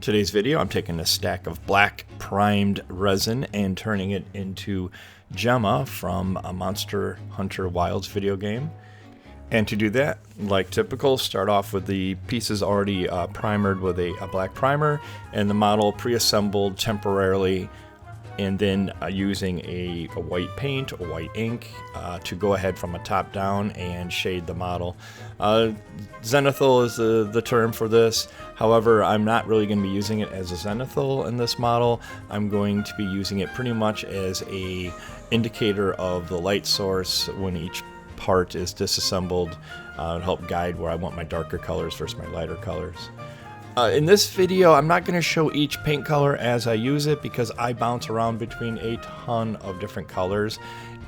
Today's video, I'm taking a stack of black primed resin and turning it into Gemma from a Monster Hunter Wilds video game. And to do that, like typical, start off with the pieces already primered with a black primer and the model pre-assembled temporarily, and then using a white paint or white ink to go ahead from a top down and shade the model. Zenithal is the term for this. However, I'm not really going to be using it as a zenithal in this model. I'm going to be using it pretty much as a indicator of the light source when each part is disassembled to help guide where I want my darker colors versus my lighter colors. In this video, I'm not going to show each paint color as I use it because I bounce around between a ton of different colors.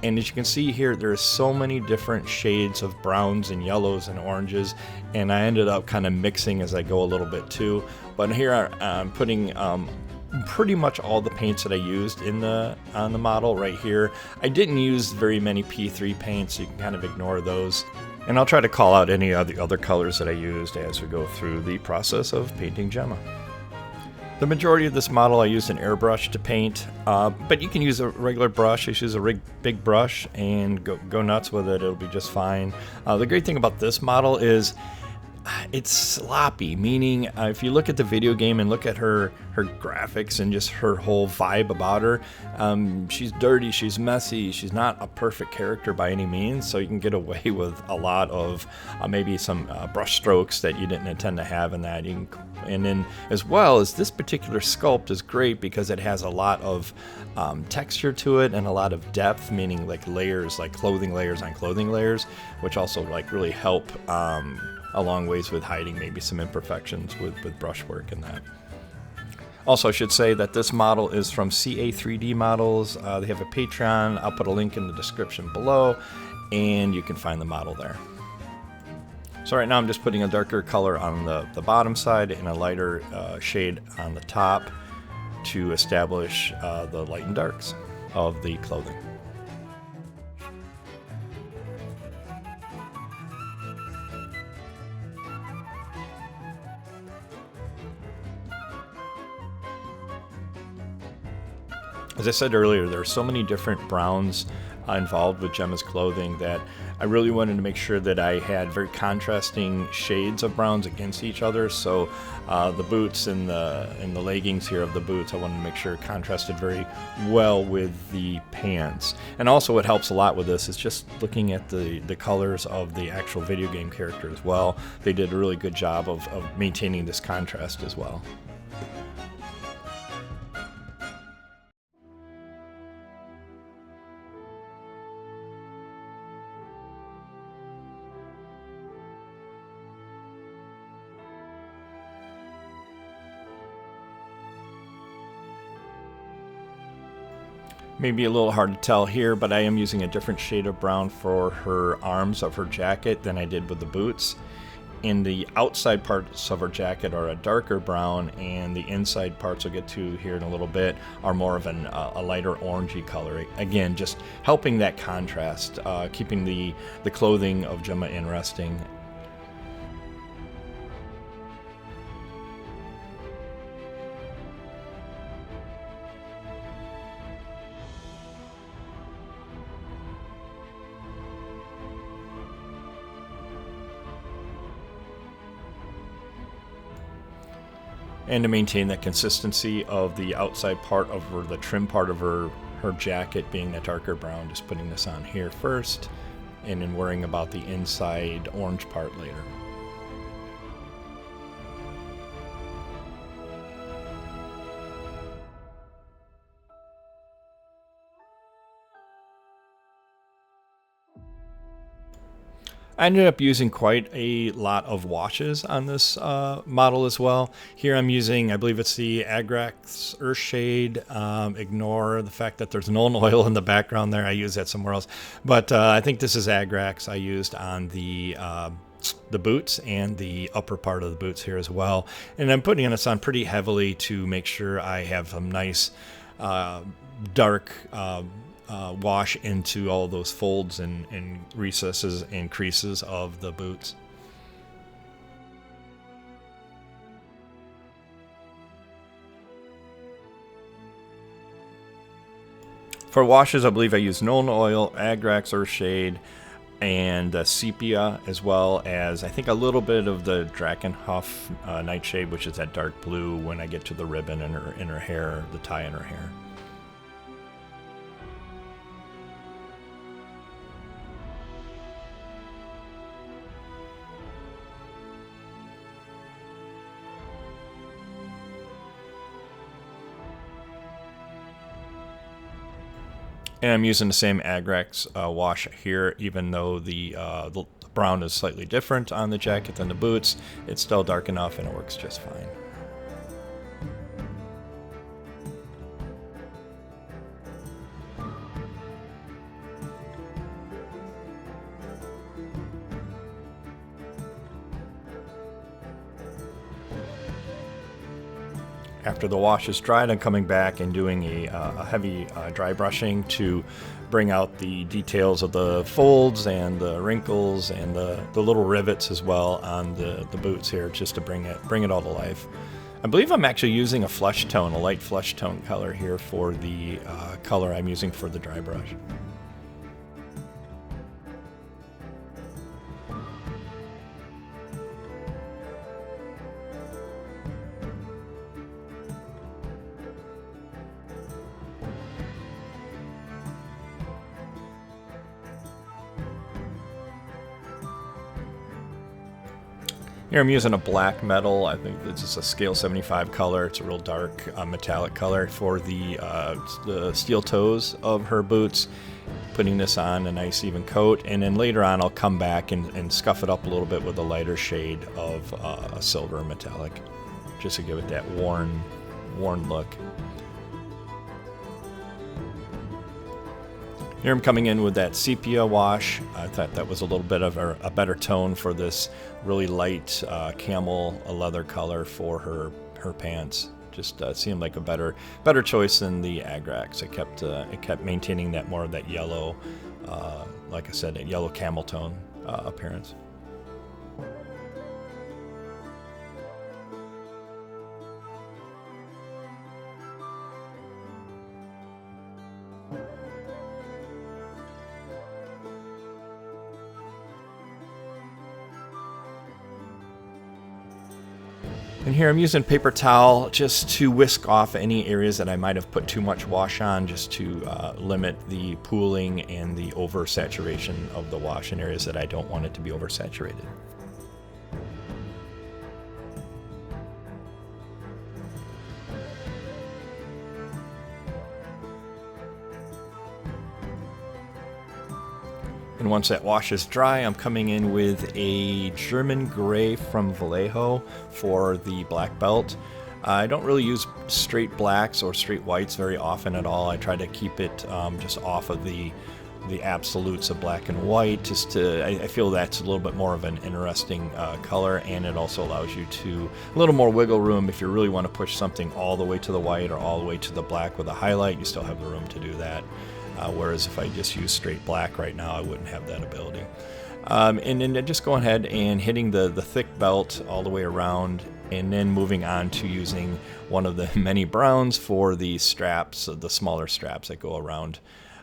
And as you can see here, there's so many different shades of browns and yellows and oranges, and I ended up kind of mixing as I go a little bit too. But here I'm putting pretty much all the paints that I used on the model right here. I didn't use very many P3 paints, so you can kind of ignore those. And I'll try to call out any of the other colors that I used as we go through the process of painting Gemma. The majority of this model I used an airbrush to paint, but you can use a regular brush. Just use a big brush and go nuts with it. It'll be just fine. The great thing about this model is it's sloppy, meaning if you look at the video game and look at her graphics and just her whole vibe about her, she's dirty, she's messy, she's not a perfect character by any means, so you can get away with a lot of maybe some brush strokes that you didn't intend to have in that. And then as well as this particular sculpt is great because it has a lot of texture to it and a lot of depth, meaning like layers, like clothing layers on clothing layers, which also like really help a long ways with hiding maybe some imperfections with brushwork and that. Also, I should say that this model is from CA3D Models. They have a Patreon. I'll put a link in the description below, and you can find the model there. So right now I'm just putting a darker color on the bottom side and a lighter shade on the top to establish the light and darks of the clothing. As I said earlier, there are so many different browns involved with Gemma's clothing that I really wanted to make sure that I had very contrasting shades of browns against each other. So the boots and the leggings here of the boots, I wanted to make sure it contrasted very well with the pants. And also what helps a lot with this is just looking at the colors of the actual video game character as well. They did a really good job of maintaining this contrast as well. Maybe a little hard to tell here, but I am using a different shade of brown for her arms of her jacket than I did with the boots. And the outside parts of her jacket are a darker brown, and the inside parts we'll get to here in a little bit are more of a lighter orangey color. Again, just helping that contrast, keeping the clothing of Gemma interesting. And to maintain that consistency of the outside part of her, the trim part of her jacket being that darker brown, just putting this on here first and then worrying about the inside orange part later. I ended up using quite a lot of washes on this model as well. Here I'm using, I believe it's the Agrax Earthshade. Ignore the fact that there's an oil in the background there. I use that somewhere else. But I think this is Agrax I used on the boots and the upper part of the boots here as well. And I'm putting this on pretty heavily to make sure I have some nice dark wash into all those folds and recesses and creases of the boots. For washes, I believe I use Nuln Oil, Agrax Earthshade, and Sepia, as well as I think a little bit of the Drakenhof Nightshade, which is that dark blue when I get to the ribbon in her hair, the tie in her hair. And I'm using the same Agrax wash here, even though the brown is slightly different on the jacket than the boots. It's still dark enough and it works just fine. After the wash is dried, I'm coming back and doing a heavy dry brushing to bring out the details of the folds and the wrinkles and the little rivets as well on the boots here, just to bring it all to life. I believe I'm actually using a flesh tone, a light flesh tone color here for the color I'm using for the dry brush. Here I'm using a black metal. I think this is a scale 75 color. It's a real dark metallic color for the steel toes of her boots. Putting this on a nice even coat, and then later on I'll come back and scuff it up a little bit with a lighter shade of a silver metallic, just to give it that worn look. Here I'm coming in with that sepia wash. I thought that was a little bit of a better tone for this really light camel leather color for her pants. Just seemed like a better choice than the Agrax. It kept maintaining that more of that yellow, like I said, that yellow camel tone appearance. And here I'm using paper towel just to whisk off any areas that I might have put too much wash on, just to limit the pooling and the oversaturation of the wash in areas that I don't want it to be oversaturated. And once that wash is dry, I'm coming in with a German gray from Vallejo for the black belt. I don't really use straight blacks or straight whites very often at all. I try to keep it just off of the absolutes of black and white. I feel that's a little bit more of an interesting color, and it also allows you a little more wiggle room if you really want to push something all the way to the white or all the way to the black with a highlight. You still have the room to do that. Whereas if I just use straight black right now, I wouldn't have that ability. And then just going ahead and hitting the thick belt all the way around, and then moving on to using one of the many browns for the straps, the smaller straps that go around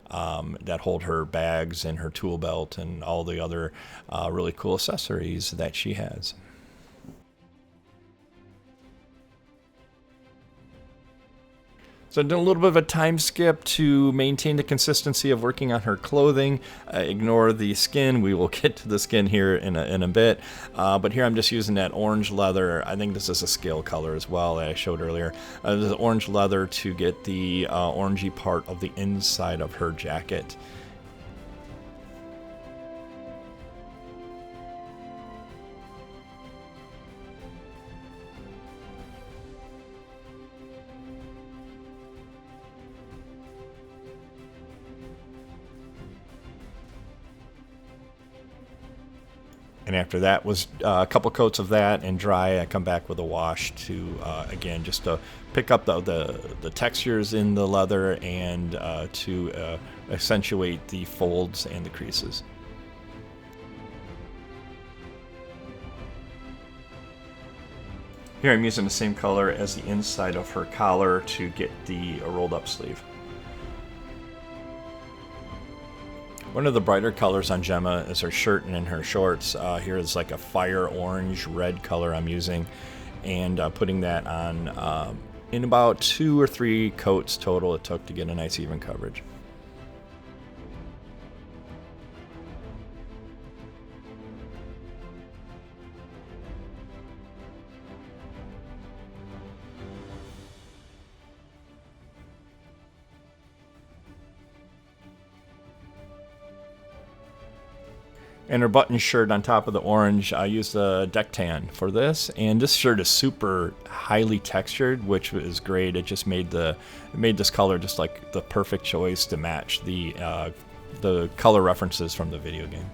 that hold her bags and her tool belt and all the other really cool accessories that she has. So I did a little bit of a time skip to maintain the consistency of working on her clothing. Ignore the skin. We will get to the skin here in a bit. But here I'm just using that orange leather. I think this is a scale color as well that I showed earlier. This is orange leather to get the orangey part of the inside of her jacket. And after that was a couple coats of that and dry, I come back with a wash to, again, just to pick up the textures in the leather and to accentuate the folds and the creases. Here I'm using the same color as the inside of her collar to get the rolled up sleeve. One of the brighter colors on Gemma is her shirt and in her shorts. Here is like a fire orange red color I'm using, and putting that on in about 2 or 3 coats total it took to get a nice even coverage. And her button shirt on top of the orange, I used a deck tan for this, and this shirt is super highly textured, which is great. It just made this color just like the perfect choice to match the color references from the video game.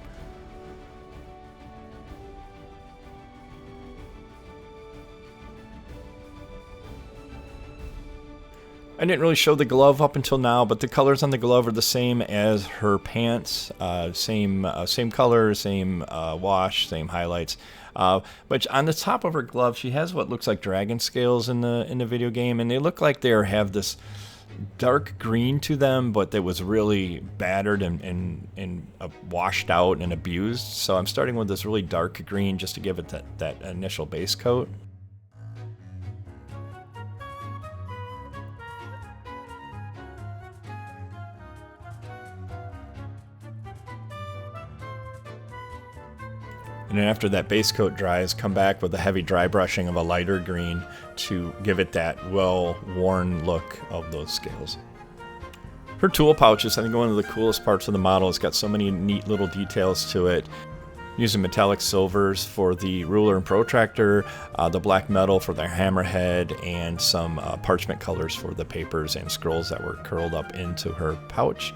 I didn't really show the glove up until now, but the colors on the glove are the same as her pants. Same color, same wash, same highlights. But on the top of her glove, she has what looks like dragon scales in the video game, and they look like they have this dark green to them, but that was really battered and washed out and abused. So I'm starting with this really dark green just to give it that initial base coat. And then after that base coat dries, come back with a heavy dry brushing of a lighter green to give it that well-worn look of those scales. Her tool pouch is, I think, one of the coolest parts of the model. It's got so many neat little details to it. Using metallic silvers for the ruler and protractor, the black metal for the hammerhead, and some parchment colors for the papers and scrolls that were curled up into her pouch.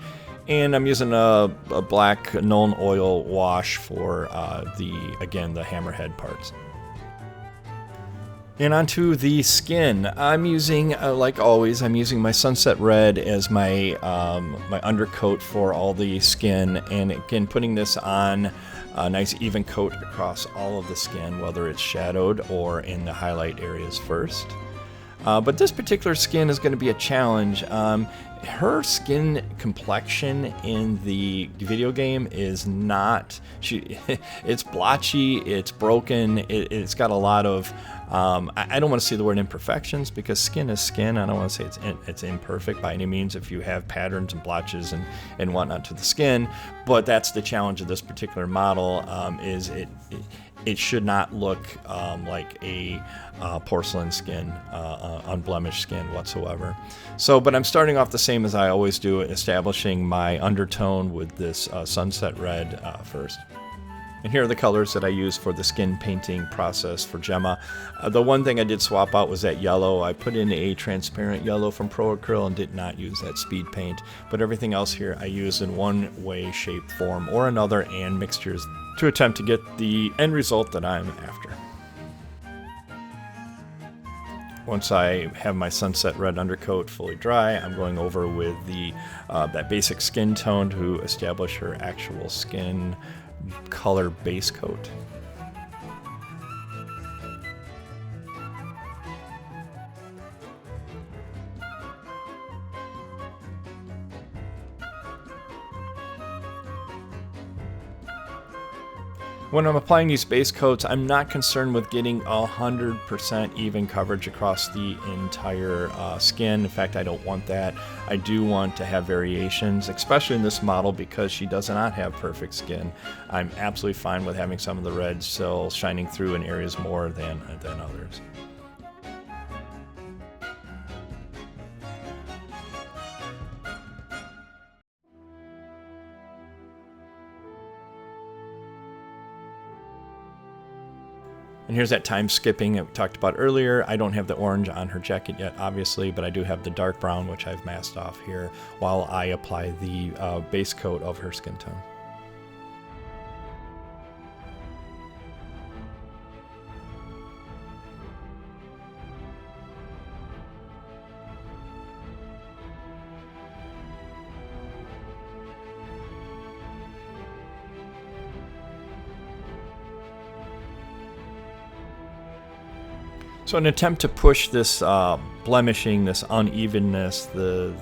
And I'm using a black Nuln Oil wash for the hammerhead parts. And onto the skin. I'm using, like always, I'm using my Sunset Red as my my undercoat for all the skin, and again putting this on a nice even coat across all of the skin, whether it's shadowed or in the highlight areas first. But this particular skin is going to be a challenge. Her skin complexion in the video game is not, it's blotchy, it's broken, it's got a lot of, I don't want to say the word imperfections, because skin is skin. I don't want to say it's imperfect by any means if you have patterns and blotches and whatnot to the skin, but that's the challenge of this particular model, is it should not look like a porcelain skin, unblemished skin whatsoever. So, but I'm starting off the same as I always do, establishing my undertone with this Sunset Red first. And here are the colors that I use for the skin painting process for Gemma. The one thing I did swap out was that yellow. I put in a transparent yellow from Pro Acryl and did not use that speed paint. But everything else here I use in one way, shape, form, or another, and mixtures to attempt to get the end result that I'm after. Once I have my Sunset Red undercoat fully dry, I'm going over with the that basic skin tone to establish her actual skin color base coat. When I'm applying these base coats, I'm not concerned with getting 100% even coverage across the entire skin. In fact, I don't want that. I do want to have variations, especially in this model because she does not have perfect skin. I'm absolutely fine with having some of the red still shining through in areas more than others. And here's that time skipping that we talked about earlier. I don't have the orange on her jacket yet, obviously, but I do have the dark brown, which I've masked off here while I apply the base coat of her skin tone. So an attempt to push this blemishing, this unevenness, the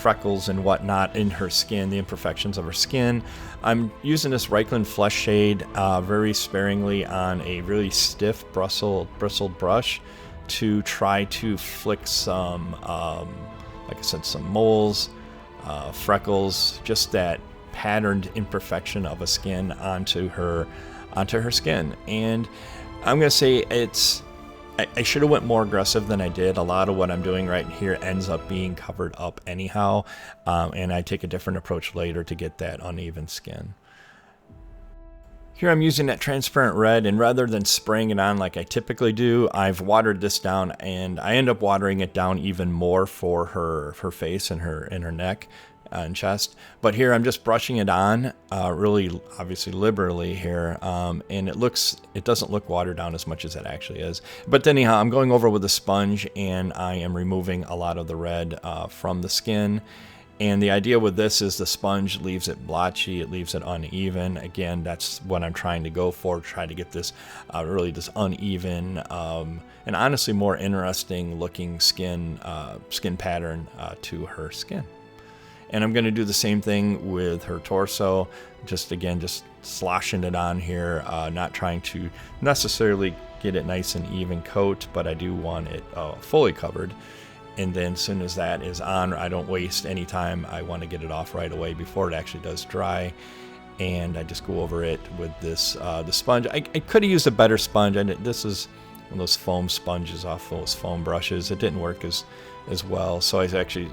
freckles and whatnot in her skin, the imperfections of her skin. I'm using this Reichland Flesh shade very sparingly on a really stiff bristled brush to try to flick some, like I said, some moles, freckles, just that patterned imperfection of a skin onto her skin. And I'm gonna say I should have went more aggressive than I did. A lot of what I'm doing right here ends up being covered up anyhow, and I take a different approach later to get that uneven skin. Here I'm using that transparent red, and rather than spraying it on like I typically do, I've watered this down, and I end up watering it down even more for her face and her neck and chest. But here I'm just brushing it on really obviously liberally here, and it doesn't look watered down as much as it actually is. But anyhow, I'm going over with a sponge, and I am removing a lot of the red from the skin. And the idea with this is the sponge leaves it blotchy, it leaves it uneven. Again, that's what I'm trying to go for, try to get this really this uneven and honestly more interesting looking skin pattern to her skin. And I'm going to do the same thing with her torso, just sloshing it on here, not trying to necessarily get it nice and even coat, but I do want it fully covered. And then as soon as that is on, I don't waste any time. I want to get it off right away before it actually does dry. And I just go over it with this the sponge. I could have used a better sponge. This is one of those foam sponges off those foam brushes. It didn't work as well. So I actually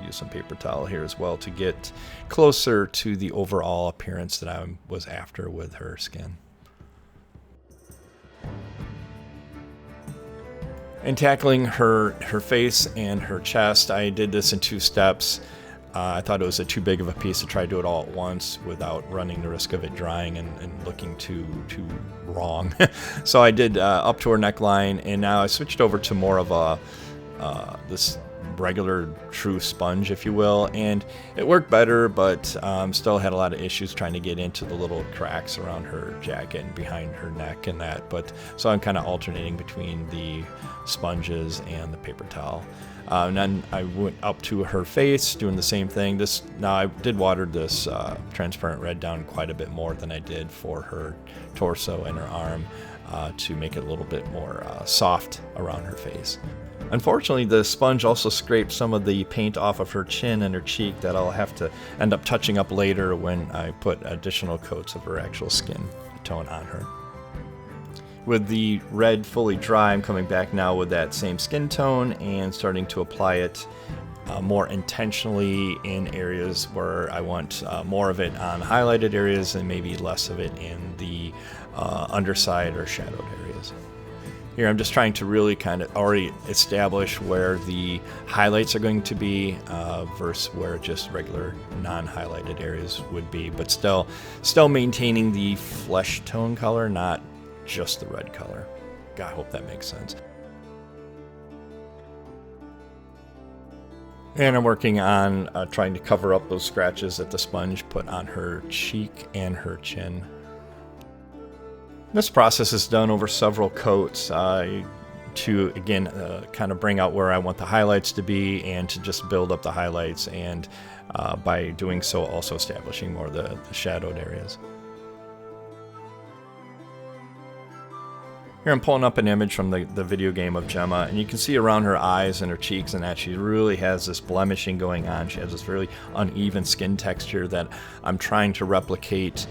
used some paper towel here as well to get closer to the overall appearance that I was after with her skin. And tackling her face and her chest, I did this in 2 steps. I thought it was too big of a piece to try to do it all at once without running the risk of it drying and looking too wrong. So I did up to her neckline, and now I switched over to more of a this regular true sponge, if you will, and it worked better, but still had a lot of issues trying to get into the little cracks around her jacket and behind her neck and that. But so I'm kind of alternating between the sponges and the paper towel. And then I went up to her face, doing the same thing. Now I did water this transparent red down quite a bit more than I did for her torso and her arm to make it a little bit more soft around her face. Unfortunately, the sponge also scraped some of the paint off of her chin and her cheek that I'll have to end up touching up later when I put additional coats of her actual skin tone on her. With the red fully dry, I'm coming back now with that same skin tone and starting to apply it more intentionally in areas where I want more of it on highlighted areas and maybe less of it in the underside or shadowed areas. Here I'm just trying to really kind of already establish where the highlights are going to be versus where just regular non-highlighted areas would be, but still maintaining the flesh tone color, not just the red color. God, I hope that makes sense. And I'm working on trying to cover up those scratches that the sponge put on her cheek and her chin. This process is done over several coats to, again, kind of bring out where I want the highlights to be and to just build up the highlights, and by doing so also establishing more of the shadowed areas. Here I'm pulling up an image from the video game of Gemma, and you can see around her eyes and her cheeks and that she really has this blemishing going on. She has this really uneven skin texture that I'm trying to replicate.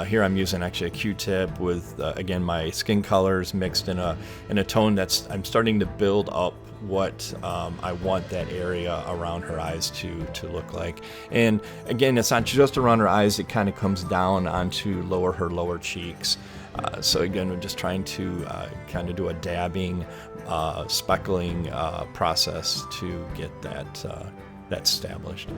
Here I'm using actually a Q-tip with, again, my skin colors mixed in a tone that's, I'm starting to build up what I want that area around her eyes to look like. And again, it's not just around her eyes, it kind of comes down onto her lower cheeks. So again, we're just trying to kind of do a dabbing, speckling process to get that established.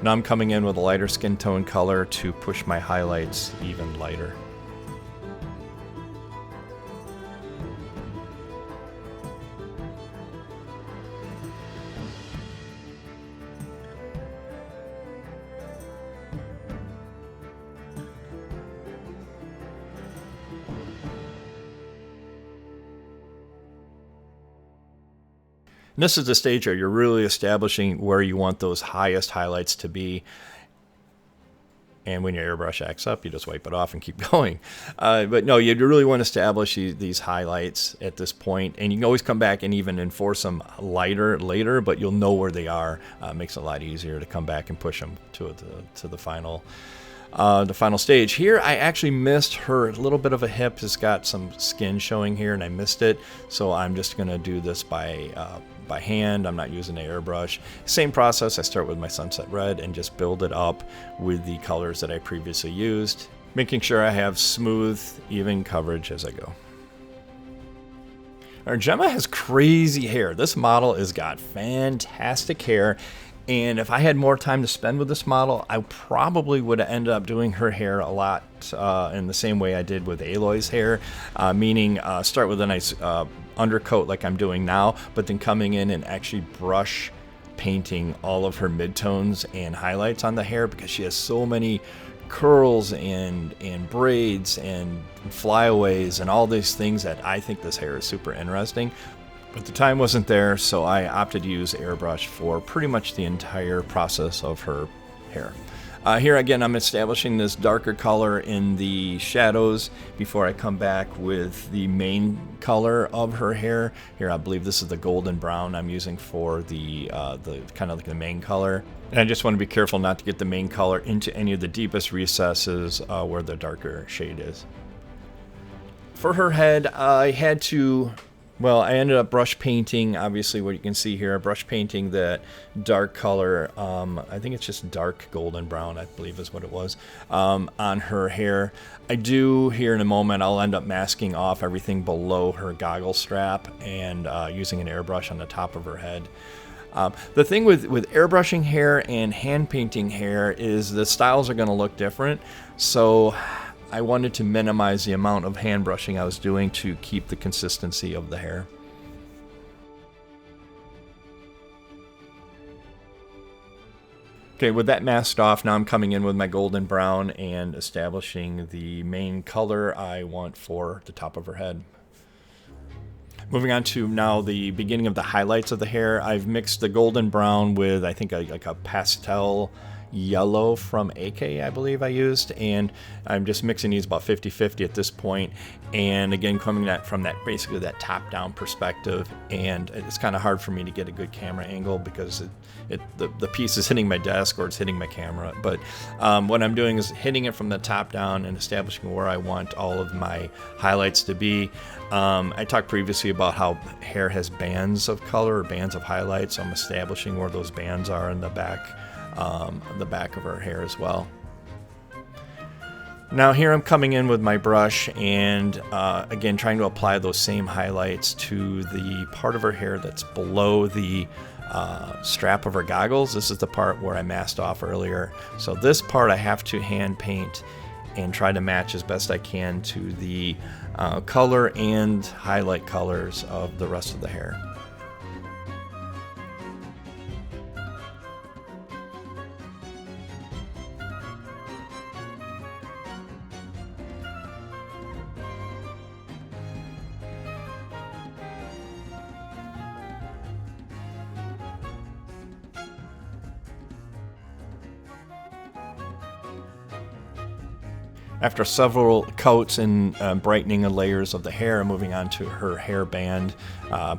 Now I'm coming in with a lighter skin tone color to push my highlights even lighter. And this is the stage where you're really establishing where you want those highest highlights to be. And when your airbrush acts up, you just wipe it off and keep going. But no, you really want to establish these highlights at this point. And you can always come back and even enforce them lighter later, but you'll know where they are. Makes it a lot easier to come back and push them to the final stage. Here, I actually missed her little bit of a hip. Has got some skin showing here, and I missed it. So I'm just going to do this by hand. I'm not using an airbrush. Same process. I start with my sunset red and just build it up with the colors that I previously used, making sure I have smooth, even coverage as I go. Our Gemma has crazy hair. This model has got fantastic hair. And if I had more time to spend with this model, I probably would have ended up doing her hair a lot in the same way I did with Aloy's hair, meaning start with a nice undercoat like I'm doing now, but then coming in and actually brush painting all of her midtones and highlights on the hair, because she has so many curls and braids and flyaways and all these things that I think this hair is super interesting. But the time wasn't there, so I opted to use airbrush for pretty much the entire process of her hair. Here again, I'm establishing this darker color in the shadows before I come back with the main color of her hair. Here, I believe this is the golden brown I'm using for the kind of like the main color. And I just want to be careful not to get the main color into any of the deepest recesses where the darker shade is. For her head, I had to... Well, I ended up brush painting, obviously what you can see here, brush painting that dark color, I think it's just dark golden brown, I believe is what it was, on her hair. I do, here in a moment, I'll end up masking off everything below her goggle strap and using an airbrush on the top of her head. The thing with airbrushing hair and hand painting hair is the styles are going to look different, so I wanted to minimize the amount of hand brushing I was doing to keep the consistency of the hair. Okay, with that masked off, now I'm coming in with my golden brown and establishing the main color I want for the top of her head. Moving on to now the beginning of the highlights of the hair, I've mixed the golden brown with, I think, like a pastel yellow from AK, I believe I used, and I'm just mixing these about 50-50 at this point. And again, coming from that basically that top-down perspective, and it's kind of hard for me to get a good camera angle because the piece is hitting my desk or it's hitting my camera. But what I'm doing is hitting it from the top down and establishing where I want all of my highlights to be. I talked previously about how hair has bands of color or bands of highlights, so I'm establishing where those bands are in the back of her hair as well. Now here I'm coming in with my brush and again trying to apply those same highlights to the part of her hair that's below the strap of her goggles. This is the part where I masked off earlier. So this part I have to hand paint and try to match as best I can to the color and highlight colors of the rest of the hair. After several coats and brightening of layers of the hair, moving on to her hairband,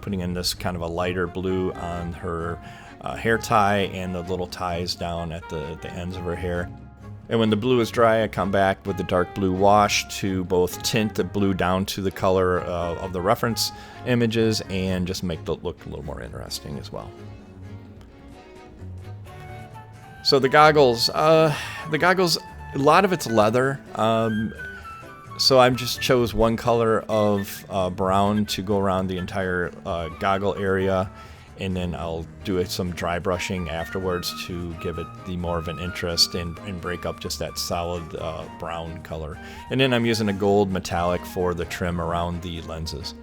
putting in this kind of a lighter blue on her hair tie and the little ties down at the ends of her hair. And when the blue is dry, I come back with the dark blue wash to both tint the blue down to the color of the reference images and just make it look a little more interesting as well. So the goggles, a lot of it's leather, so I just chose one color of brown to go around the entire goggle area, and then I'll do some dry brushing afterwards to give it the more of an interest and break up just that solid brown color. And then I'm using a gold metallic for the trim around the lenses.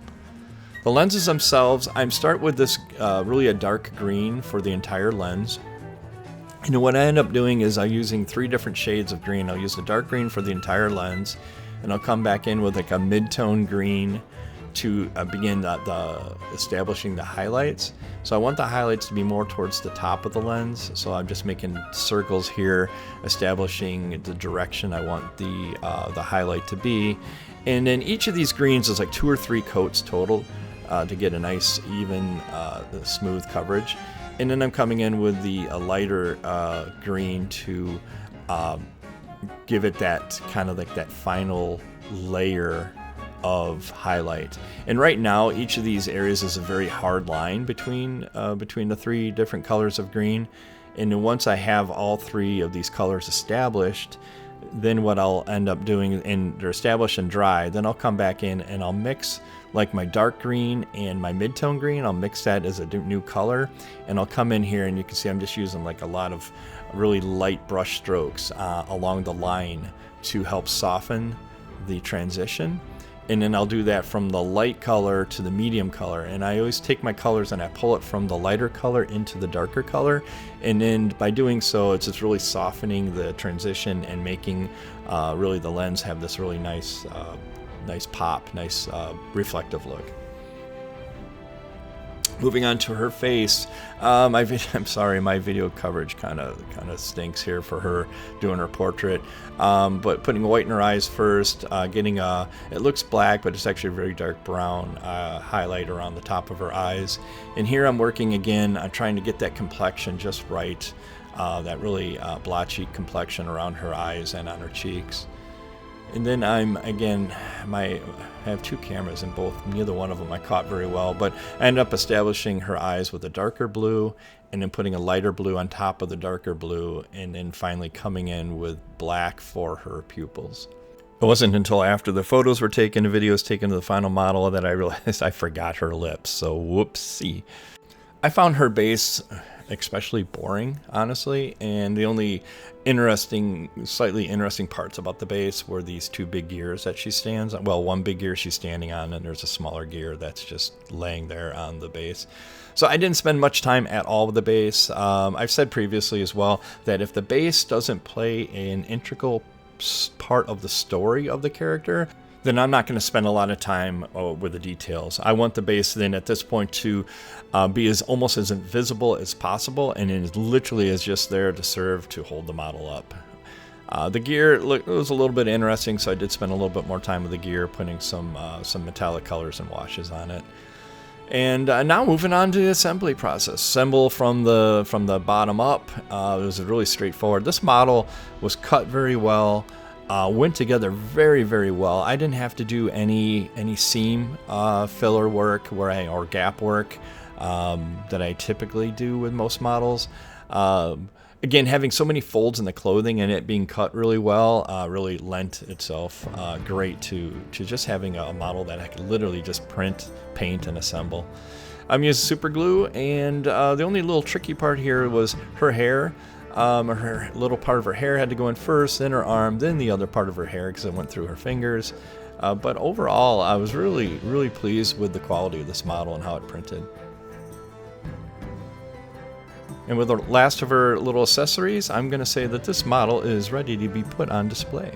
The lenses themselves, I start with this really a dark green for the entire lens. And what I end up doing is I'm using 3 different shades of green. I'll use the dark green for the entire lens, and I'll come back in with like a mid-tone green to begin establishing the highlights. So I want the highlights to be more towards the top of the lens. So I'm just making circles here, establishing the direction I want the highlight to be. And then each of these greens is like 2 or 3 coats total to get a nice, even, smooth coverage. And then I'm coming in with the lighter green to give it that kind of like that final layer of highlight. And right now each of these areas is a very hard line between the 3 different colors of green. And then once I have all 3 of these colors established, then what I'll end up doing, and they're established and dry, then I'll come back in and I'll mix like my dark green and my mid-tone green. I'll mix that as a new color, and I'll come in here and you can see I'm just using like a lot of really light brush strokes along the line to help soften the transition. And then I'll do that from the light color to the medium color. And I always take my colors and I pull it from the lighter color into the darker color. And then by doing so, it's just really softening the transition and making really the lens have this really nice, nice pop, nice reflective look. Moving on to her face, I'm sorry, my video coverage kind of stinks here for her doing her portrait. But putting white in her eyes first, getting it looks black, but it's actually a very dark brown highlight around the top of her eyes. And here I'm working again, I'm trying to get that complexion just right, that really blotchy complexion around her eyes and on her cheeks. And then I have 2 cameras, and neither one of them I caught very well, but I ended up establishing her eyes with a darker blue and then putting a lighter blue on top of the darker blue, and then finally coming in with black for her pupils. It wasn't until after the photos were taken, the videos taken of the final model, that I realized I forgot her lips, so whoopsie. I found her base especially boring, honestly, and the only slightly interesting parts about the base were these 2 big gears that she stands on. Well, one big gear she's standing on, and there's a smaller gear that's just laying there on the base. So I didn't spend much time at all with the base. I've said previously as well that if the base doesn't play an integral part of the story of the character, then I'm not going to spend a lot of time with the details. I want the base then at this point to be almost as invisible as possible, and it literally is just there to serve to hold the model up. The gear it was a little bit interesting, so I did spend a little bit more time with the gear, putting some metallic colors and washes on it. And now moving on to the assembly process. Assemble from the bottom up. It was really straightforward. This model was cut very well. Went together very, very well. I didn't have to do any seam filler work or gap work that I typically do with most models. Again, having so many folds in the clothing and it being cut really well really lent itself great to just having a model that I could literally just print, paint, and assemble. I'm using super glue, and the only little tricky part here was her hair. Her little part of her hair had to go in first, then her arm, then the other part of her hair because it went through her fingers. But overall, I was really, really pleased with the quality of this model and how it printed. And with the last of her little accessories, I'm going to say that this model is ready to be put on display.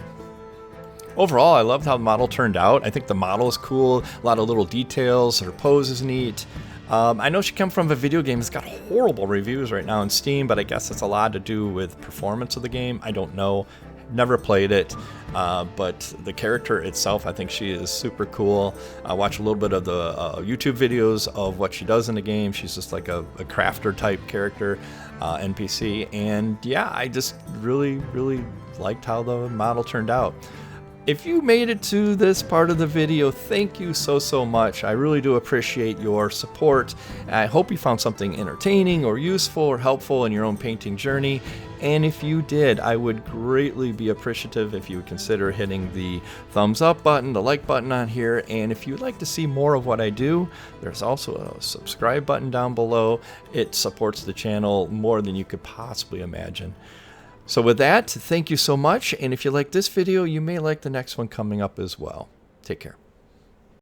Overall, I loved how the model turned out. I think the model is cool, a lot of little details, her pose is neat. I know she came from a video game that's got horrible reviews right now on Steam, but I guess it's a lot to do with performance of the game. I don't know. Never played it, but the character itself, I think she is super cool. I watch a little bit of the YouTube videos of what she does in the game. She's just like a crafter type character, NPC, and yeah, I just really, really liked how the model turned out. If you made it to this part of the video, thank you so much. I really do appreciate your support. I hope you found something entertaining or useful or helpful in your own painting journey. And if you did, I would greatly be appreciative if you would consider hitting the thumbs up button, the like button on here. And if you'd like to see more of what I do, there's also a subscribe button down below. It supports the channel more than you could possibly imagine. So with that, thank you so much, and if you like this video, you may like the next one coming up as well. Take care.